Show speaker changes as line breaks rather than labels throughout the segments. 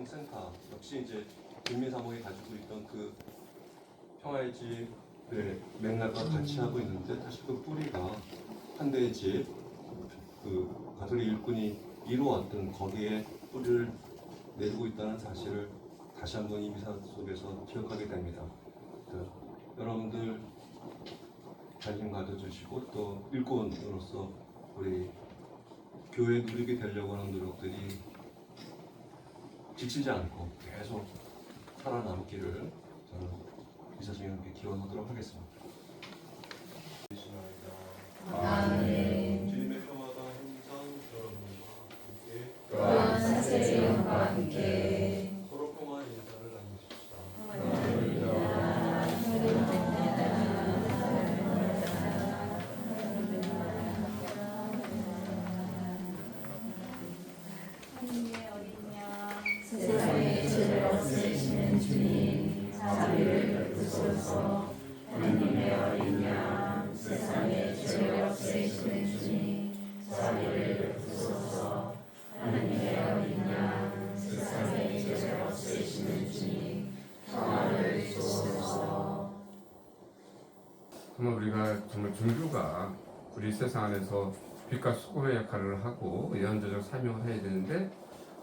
평화생활센터 역시 이제 국민사모이 가지고 있던 그 평화의 집의 맥락과 같이 하고 있는데, 사실 그 뿌리가 한대의 집, 그 가톨릭 일꾼이 이루어왔던 거기에 뿌리를 내두고 있다는 사실을 다시 한번 이 미사 속에서 기억하게 됩니다. 여러분들 관심 가져주시고 또 일꾼으로서 우리 교회 누리게 되려고 하는 노력들이 지치지 않고 계속 살아남기를 저는 미사님과 함께 기원하도록 하겠습니다.
아멘.
주님의 평화가 항상 여러분과 함께
또한 사세의 영과 함께
서로 평화의 인사를 나누십시다.
하나님의 어린 양,
세상의 죄를 없애시는 주님, 자비를 베푸소서. 하나님의 어린 양, 세상의 죄를 없애시는 주님, 자비를 베푸소서. 하나님의 어린 양, 세상의 죄를 없애시는 주님, 평화를 주소서.
정말 우리가 정말 종교가 우리 세상 안에서 빛과 소금의 역할을 하고 예언자적 사명을 해야 되는데,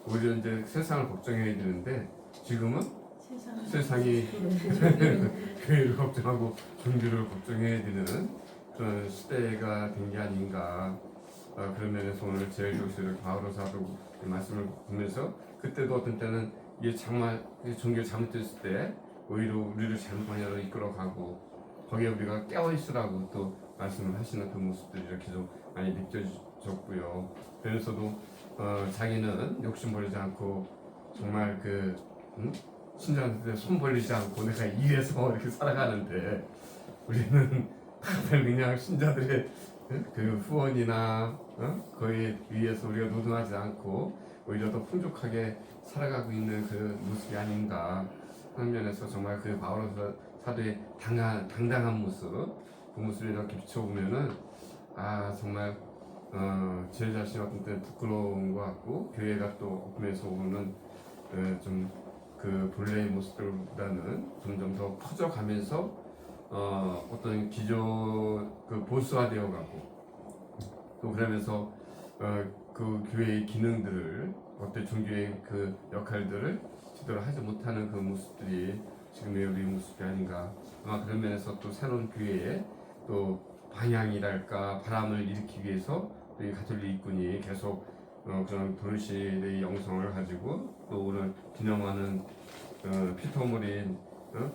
오히려 이제 세상을 걱정해야 되는데 지금은 세상이 교회를 걱정하고 종교를 걱정해야 되는 그런 시대가 된 게 아닌가. 그런 면에서 오늘 제1교시를 바오로 사도 말씀을 보면서, 그때도 어떤 때는 이게 정말 종교가 잘못됐을 때 오히려 우리를 잘못 방향으로 이끌어가고 거기에 우리가 깨어있으라고 또 말씀을 하시는 그 모습들이 이렇게 좀 많이 느껴졌고요. 그러면서도 자기는 욕심 버리지 않고 정말 신자한테 손 벌리지 않고 내가 일해서 이렇게 살아가는데, 우리는 다들 그냥 신자들의 그 후원이나 거기에 의해서 우리가 노동하지 않고 오히려 더 풍족하게 살아가고 있는 그 모습이 아닌가 하는 면에서 정말 그 바오로 사도의 당당한 모습, 그 모습을 이렇게 비춰보면은 정말 제 자신 어떤 때는 부끄러운 것 같고, 교회가 또 엎으면서 오는 좀 그 본래의 모습들보다는 점점 더 커져가면서 어떤 기존 그 보수화되어 가고, 또 그러면서 그 교회의 기능들을, 어떤 종교의 그 역할들을 제대로 하지 못하는 그 모습들이 지금의 우리 모습이 아닌가. 아마 그런 면에서 또 새로운 교회의 또 방향이랄까, 바람을 일으키기 위해서 이 가톨릭 일꾼이 계속 그런 도르시의 영성을 가지고 또 오늘 기념하는 피터물인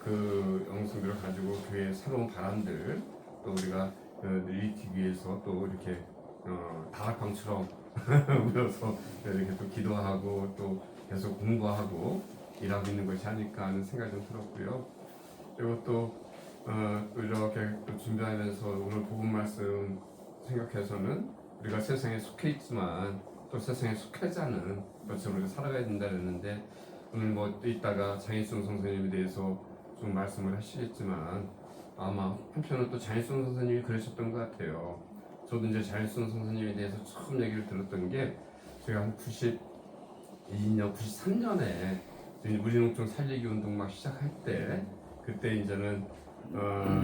그 영성들을 가지고 교회의 새로운 바람들 또 우리가 일으키기 위해서 또 이렇게 다락방처럼 모여서 이렇게 또 기도하고 또 계속 공부하고 일하고 있는 것이 아닐까 하는 생각이 좀 들었고요. 그리고 또 이렇게 또 준비하면서 오늘 복음 말씀 생각해서는 우리가 세상에 속해 있지만 또 세상에 속하지 않은 것처럼 우리가 살아가야 된다 그랬는데, 오늘 뭐 이따가 장일순 선생님에 대해서 좀 말씀을 하시겠지만 아마 한편으로 또 장일순 선생님이 그러셨던 것 같아요. 저도 이제 장일순 선생님에 대해서 처음 얘기를 들었던 게, 제가 한 92년, 93년에 무리농촌 살리기 운동 막 시작할 때, 그때 이제는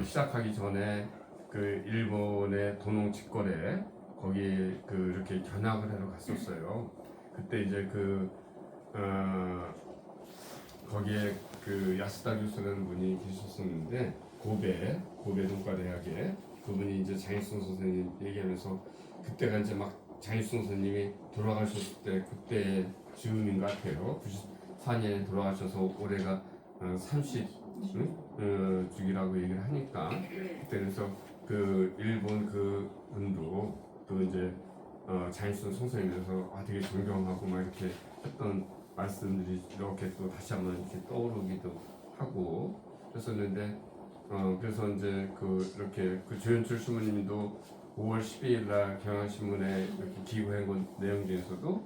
시작하기 전에 그 일본의 도농 직거래 거기에 이렇게 견학을 하러 갔었어요. 그때 이제 거기에 그 야스다 교수라는 분이 계셨었는데, 고베 동과대학에 그분이 이제 장일순 선생님 얘기하면서, 그때가 이제 막 장일순 선생님이 돌아가셨을 때 그때 즈음인 것 같아요. 94년에 돌아가셔서 올해가 30주기라고 얘기를 하니까, 그때 그래서 그 일본 그 분도 또 이제 장일순 선생님에서 되게 존경하고 막 이렇게 했던 말씀들이 이렇게 또 다시 한번 이렇게 떠오르기도 하고 그랬었는데, 그래서 이제 이렇게 조현출 신부님도 5월 12일 날 경향신문에 이렇게 기고한 건 내용 중에서도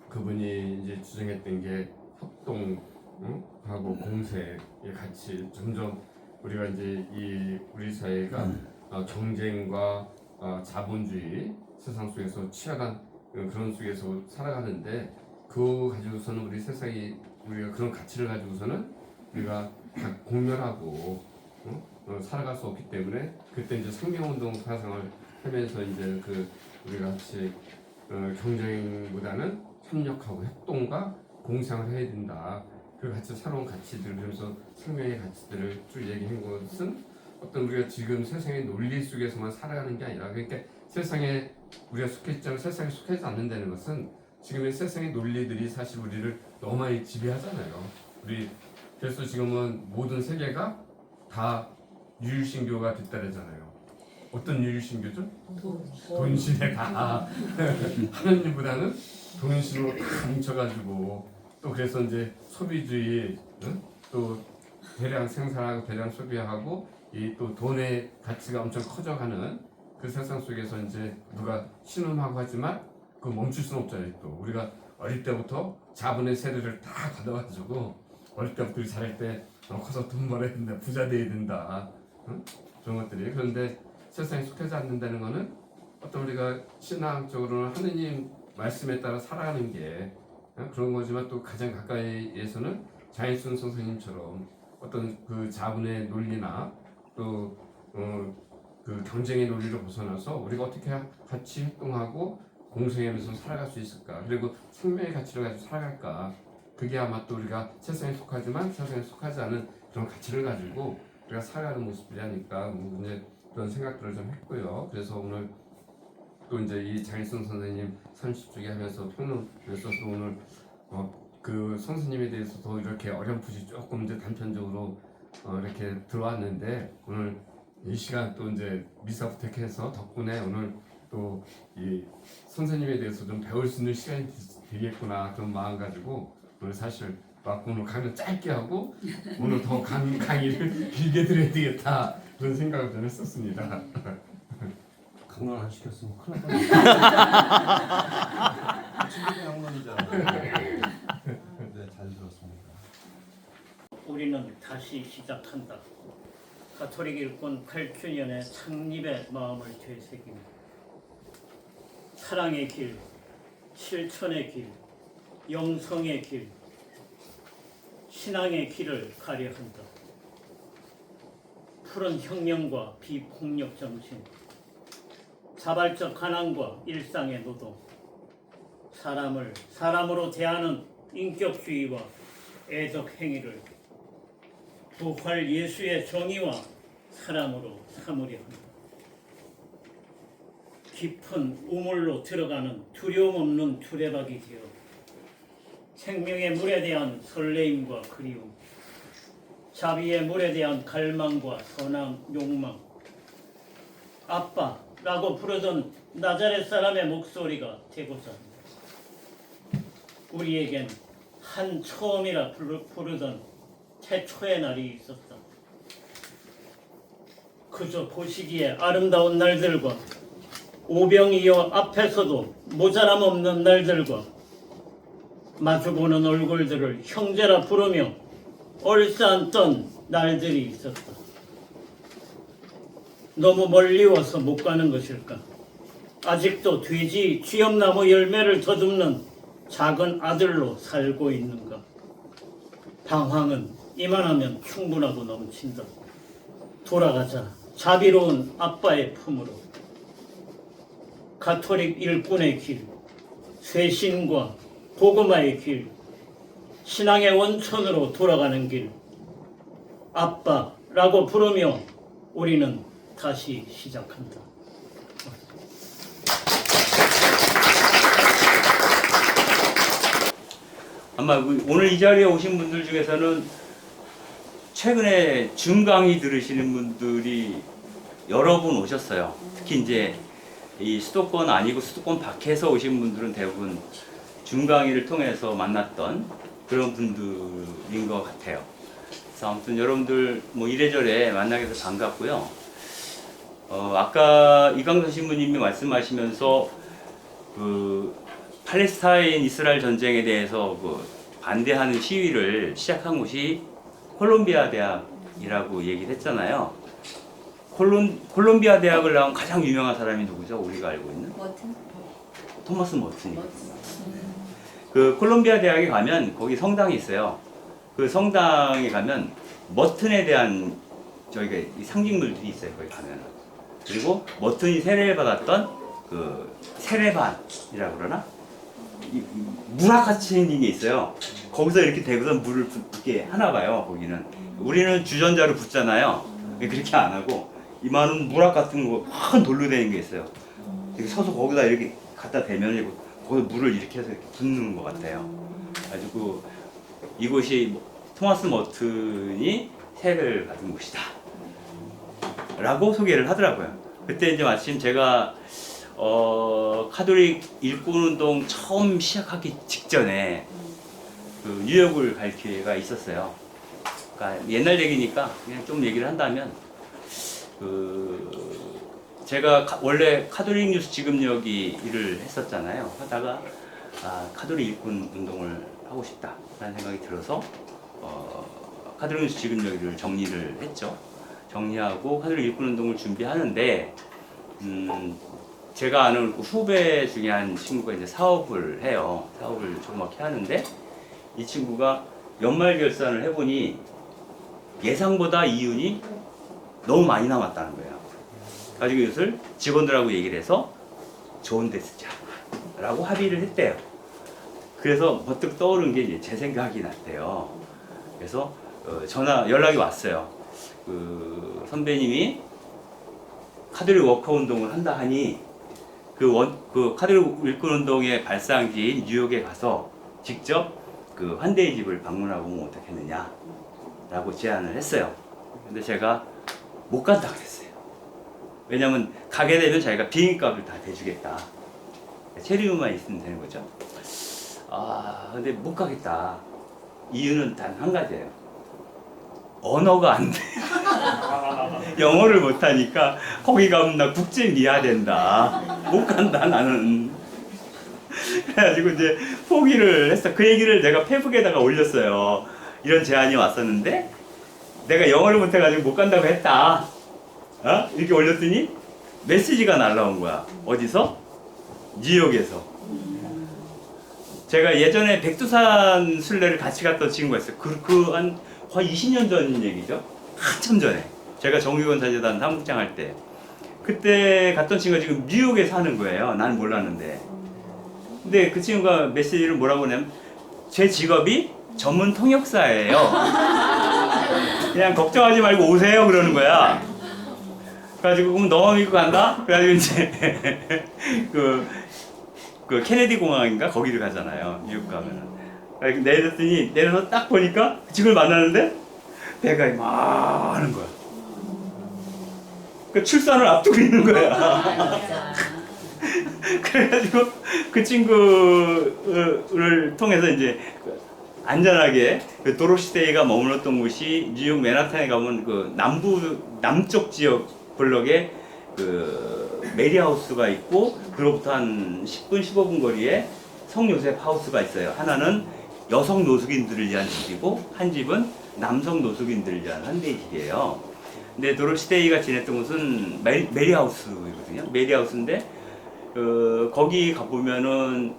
그분이 이제 주장했던 게 협동하고 공세에 같이 점점 우리가 이제 우리 사회가 경쟁과 자본주의 세상 속에서 치열한 그런 속에서 살아가는데, 그거 가지고서는 우리 세상이 우리가 그런 가치를 가지고서는 우리가 다 공멸하고 살아갈 수 없기 때문에 그때 이제 생명운동 사상을 하면서 이제 그 우리가 같이 경쟁보다는 협력하고 협동과 공생을 해야 된다. 그 같이 새로운 가치들 그래서 생명의 가치들을 쭉 얘기한 것은 어떤 우리가 지금 세상의 논리 속에서만 살아가는 게 아니라 그러니까 세상에 우리가 속했지만 세상에 속하지 않는다는 것은 지금의 세상의 논리들이 사실 우리를 너무 많이 지배하잖아요. 우리 그래서 지금은 모든 세계가 다 유일신교가 뒤따르잖아요. 어떤 유일신교죠? 돈신에 다 하나님보다는 돈신으로 다 뭉쳐가지고 또 그래서 이제 소비주의 또 대량 생산하고 대량 소비하고 이 또 돈의 가치가 엄청 커져가는 그 세상 속에서 이제 누가 신음하고 하지만 그 멈출 수는 없잖아요. 또 우리가 어릴 때부터 자본의 세례를 다 받아가지고 어릴 때부터 우리 자랄 때 커서 돈 벌어야 된다, 부자 돼야 된다, 그런 것들이. 그런데 세상에 속하지 않는다는 거는 어떤 우리가 신앙적으로는 하느님 말씀에 따라 살아가는 게 그런 거지만 또 가장 가까이에서는 장일순 선생님처럼 어떤 그 자본의 논리나 또 그 경쟁의 논리를 벗어나서 우리가 어떻게 같이 협동하고 공생하면서 살아갈 수 있을까? 그리고 생명의 가치를 가지고 살아갈까? 그게 아마 또 우리가 세상에 속하지만 세상에 속하지 않은 그런 가치를 가지고 우리가 살아가는 모습들이 아닐까 이제 그런 생각들을 좀 했고요. 그래서 오늘 또 이제 이 장일순 선생님 30주기 하면서 평론에서 또 오늘 그 선생님에 대해서도 이렇게 어렴풋이 조금 이제 단편적으로 이렇게 들어왔는데 오늘 이 시간 또 이제 미사부터 해서 덕분에 오늘 또 이 선생님에 대해서 좀 배울 수 있는 시간이 되겠구나 그런 마음 가지고 오늘 사실 왔고 오늘 강의 짧게 하고 오늘 더 강의를 길게 들어야 되겠다 그런 생각을 좀 했었습니다.
강론 안 시켰으면 큰일 날 뻔했어요. 친구들 양론이잖아요. 네, 잘 들었습니다.
우리는 다시 시작한다. 가톨릭 일꾼 8주년의 창립의 마음을 되새기며 사랑의 길, 실천의 길, 영성의 길, 신앙의 길을 가려 한다. 푸른 혁명과 비폭력 정신, 자발적 가난과 일상의 노동, 사람을 사람으로 대하는 인격주의와 애적 행위를 부활 예수의 정의와 사랑으로 삼으려 한다. 깊은 우물로 들어가는 두려움 없는 두레박이 되어 생명의 물에 대한 설레임과 그리움, 자비의 물에 대한 갈망과 선한 욕망, 아빠라고 부르던 나자렛 사람의 목소리가 되고자 한다. 우리에겐 한 처음이라 부르던 태초의 날이 있었다. 그저 보시기에 아름다운 날들과 오병이어 앞에서도 모자람 없는 날들과 마주보는 얼굴들을 형제라 부르며 얼싸안던 날들이 있었다. 너무 멀리 와서 못 가는 것일까? 아직도 돼지 쥐엄나무 열매를 더듬는 작은 아들로 살고 있는가? 방황은 이만하면 충분하고 넘친다. 돌아가자. 자비로운 아빠의 품으로. 가톨릭 일꾼의 길, 쇄신과 복음화의 길, 신앙의 원천으로 돌아가는 길. 아빠라고 부르며 우리는 다시 시작한다.
아마 오늘 이 자리에 오신 분들 중에서는 최근에 줌 강의 들으시는 분들이 여러 분 오셨어요. 특히 이제 이 수도권 아니고 수도권 밖에서 오신 분들은 대부분 줌 강의를 통해서 만났던 그런 분들인 것 같아요. 그래서 아무튼 여러분들 뭐 이래저래 만나게 돼서 반갑고요. 아까 이광선 신부님이 말씀하시면서 그 팔레스타인 이스라엘 전쟁에 대해서 그 반대하는 시위를 시작한 곳이 콜롬비아 대학이라고 얘기를 했잖아요. 콜롬비아 대학을 나온 가장 유명한 사람이 누구죠? 우리가 알고 있는?
머튼?
토마스 머튼이. 그 콜롬비아 대학에 가면 거기 성당이 있어요. 그 성당에 가면 머튼에 대한 저희가 이 상징물들이 있어요. 거기 가면. 그리고 머튼이 세례를 받았던 그 세례반이라고 그러나? 물학같이 생긴 게 있어요. 거기서 이렇게 대고서 물을 붓게 하나 봐요. 거기는. 우리는 주전자로 붓잖아요. 그렇게 안 하고 이만한 물학 같은 거 큰 돌로 되는 게 있어요. 이렇게 서서 거기다 이렇게 갖다 대면 거기 물을 이렇게 해서 이렇게 붓는 것 같아요. 가지고 이곳이 토마스 머튼이 세례를 받은 곳이다 라고 소개를 하더라고요. 그때 이제 마침 제가 카톨릭 일꾼운동 처음 시작하기 직전에 그 뉴욕을 갈 기회가 있었어요. 그러니까 옛날 얘기니까 그냥 좀 얘기를 한다면 제가 원래 카톨릭 뉴스 지급역이 일을 했었잖아요. 하다가 카톨릭 일꾼 운동을 하고 싶다라는 생각이 들어서 카톨릭 뉴스 지급역을 정리를 했죠. 정리하고 카톨릭 일꾼 운동을 준비하는데 제가 아는 후배 중에 한 친구가 이제 사업을 해요. 사업을 조그맣게 하는데 이 친구가 연말 결산을 해보니 예상보다 이윤이 너무 많이 남았다는 거예요. 가지고 이것을 직원들하고 얘기를 해서 좋은 데 쓰자 라고 합의를 했대요. 그래서 버뜩 떠오른 게 이제 제 생각이 났대요. 그래서 연락이 왔어요. 그 선배님이 카톨릭 워커 운동을 한다 하니 그 카톨릭 일꾼 운동의 발상지인 뉴욕에 가서 직접 그 환대의 집을 방문하고 오면 어떻겠느냐 라고 제안을 했어요. 근데 제가 못 간다 그랬어요. 왜냐면 가게 되면 자기가 비행값을 다 대주겠다. 체류만 있으면 되는 거죠. 근데 못 가겠다. 이유는 단 한 가지예요. 언어가 안 돼. 영어를 못하니까 거기 가면 나 국제 미화 된다. 못 간다 나는. 그래가지고 이제 포기를 했어. 그 얘기를 내가 페북에다가 올렸어요. 이런 제안이 왔었는데 내가 영어를 못해가지고 못 간다고 했다. 이렇게 올렸더니 메시지가 날라온 거야. 어디서? 뉴욕에서. 제가 예전에 백두산 순례를 같이 갔던 친구가 있어요. 한 거의 20년 전 얘기죠. 한참 전에. 제가 정유건 사재단 사무국장 할 때. 그때 갔던 친구가 지금 뉴욕에 사는 거예요. 나는 몰랐는데. 근데 그 친구가 메시지를 뭐라고 하냐면 제 직업이 전문 통역사예요. 그냥 걱정하지 말고 오세요 그러는 거야. 그래가지고 그럼 너만 믿고 간다? 그래가지고 이제 그 케네디 공항인가 거기를 가잖아요. 뉴욕 가면은. 내렸더니 내려서 딱 보니까 그 친구를 만나는데 배가 막 하는 거야. 그 출산을 앞두고 있는 거야. 그래가지고 그 친구를 통해서 이제 안전하게 그 도로시데이가 머물렀던 곳이 뉴욕 맨하탄에 가면 그 남쪽 지역 블록에 그 메리하우스가 있고 그로부터 한 10분 15분 거리에 성요셉 하우스가 있어요. 하나는 여성 노숙인들을 위한 집이고 한 집은 남성 노숙인들을 위한 환대의 집이에요. 근데 도로시데이가 지냈던 곳은 메리하우스거든요. 메리하우스인데 거기 가보면은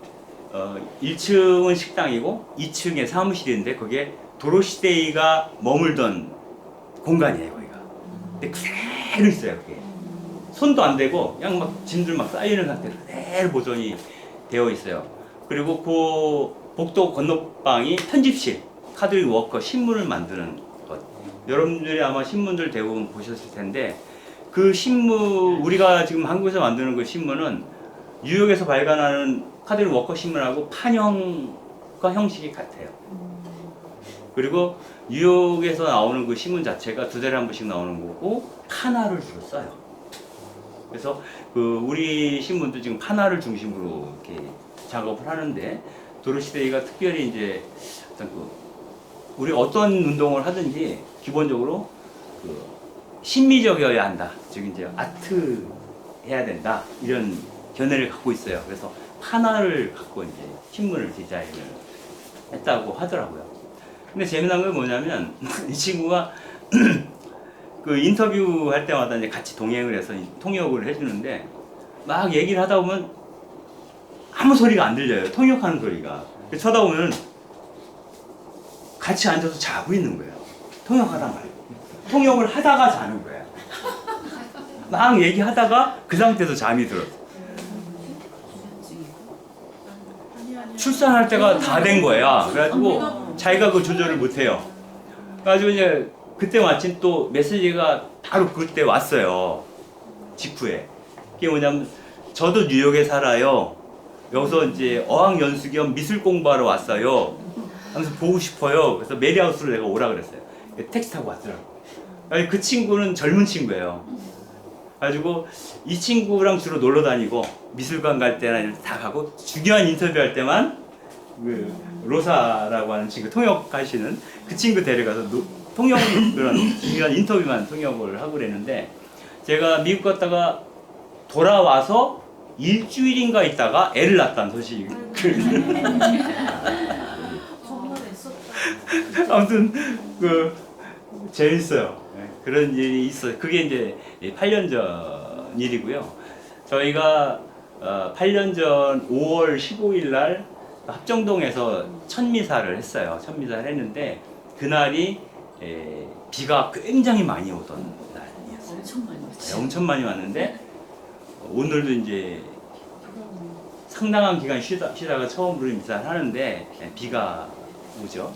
1층은 식당이고 2층에 사무실인데 거기에 도로시데이가 머물던 공간이에요. 거기가. 근데 그대로 있어요. 그게. 손도 안 대고 그냥 막 짐들 막 쌓이는 상태로 그대로 보존이 되어 있어요. 그리고 그 복도 건너방이 편집실, 카톨릭 워커 신문을 만드는 것. 여러분들이 아마 신문들 대부분 보셨을 텐데 그 신문, 우리가 지금 한국에서 만드는 그 신문은 뉴욕에서 발간하는 카톨릭 워커 신문하고 판형과 형식이 같아요. 그리고 뉴욕에서 나오는 그 신문 자체가 2달에 한 번씩 나오는 거고 판화를 주로 써요. 그래서 그 우리 신문도 지금 판화를 중심으로 이렇게 작업을 하는데 도로시데이가 특별히 이제 어떤 우리 어떤 운동을 하든지 기본적으로 그 심미적이어야 한다. 즉 이제 아트 해야 된다. 이런 견해를 갖고 있어요. 그래서 판화를 갖고 이제 신문을 디자인을 했다고 하더라고요. 근데 재미난 건 뭐냐면 이 친구가 그 인터뷰 할 때마다 이제 같이 동행을 해서 통역을 해주는데 막 얘기를 하다 보면 아무 소리가 안 들려요. 통역하는 소리가. 쳐다보면 같이 앉아서 자고 있는 거예요. 통역하다 말고. 통역을 하다가 자는 거예요. 막 얘기하다가 그 상태에서 잠이 들었어요. 출산할 때가 다 된 거야. 그래가지고 자기가 그 조절을 못해요. 그래가지고 이제 그때 마침 또 메시지가 바로 그때 왔어요. 직후에. 그게 뭐냐면 저도 뉴욕에 살아요. 여기서 이제 어학연수 겸 미술 공부하러 왔어요. 하면서 보고 싶어요. 그래서 메리하우스로 내가 오라 그랬어요. 택시 타고 왔더라고. 그 친구는 젊은 친구예요. 가지고 이 친구랑 주로 놀러 다니고 미술관 갈 때나 이럴 때 다 가고 중요한 인터뷰할 때만 그 로사라고 하는 친구 통역하시는 그 친구 데려가서 통역 그런 중요한 인터뷰만 통역을 하고 그랬는데 제가 미국 갔다가 돌아와서 일주일인가 있다가 애를 낳았다는 소식을 아무튼 그 재밌어요. 네, 그런 일이 있어요. 그게 이제 8년 전 일이고요. 저희가 8년 전 5월 15일 날 합정동에서 천미사를 했어요. 천미사를 했는데 그날이 비가 굉장히 많이 오던 날이었어요.
엄청 많이 왔지.
네, 엄청 많이 왔는데 오늘도 이제 상당한 기간 쉬다가 처음으로 미사를 하는데 비가 오죠.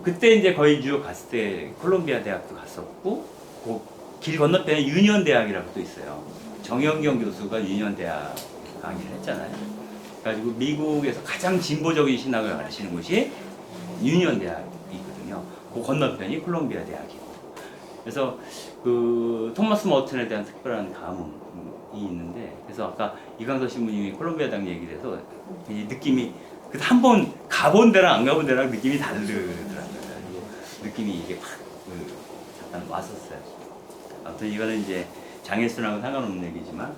그때 이제 거의 뉴욕 갔을 때 콜롬비아 대학도 갔었고 그 길 건너편에 유니언 대학이라고 또 있어요. 정영경 교수가 유니언 대학 강의를 했잖아요. 그래가지고 미국에서 가장 진보적인 신학을 가르치는 곳이 유니언 대학이거든요. 그 건너편이 콜롬비아 대학이고. 그래서 그 토마스 머튼에 대한 특별한 감흥이 있는데 그래서 아까 이강서 신부님이 콜롬비아 대학 얘기를 해서 느낌이 한 번 가본 데랑 안 가본 데랑 느낌이 다르더라고요. 그래가지고 느낌이 이게 확 잠깐 왔었어요. 아무튼 이거는 이제 장애순하고 상관없는 얘기지만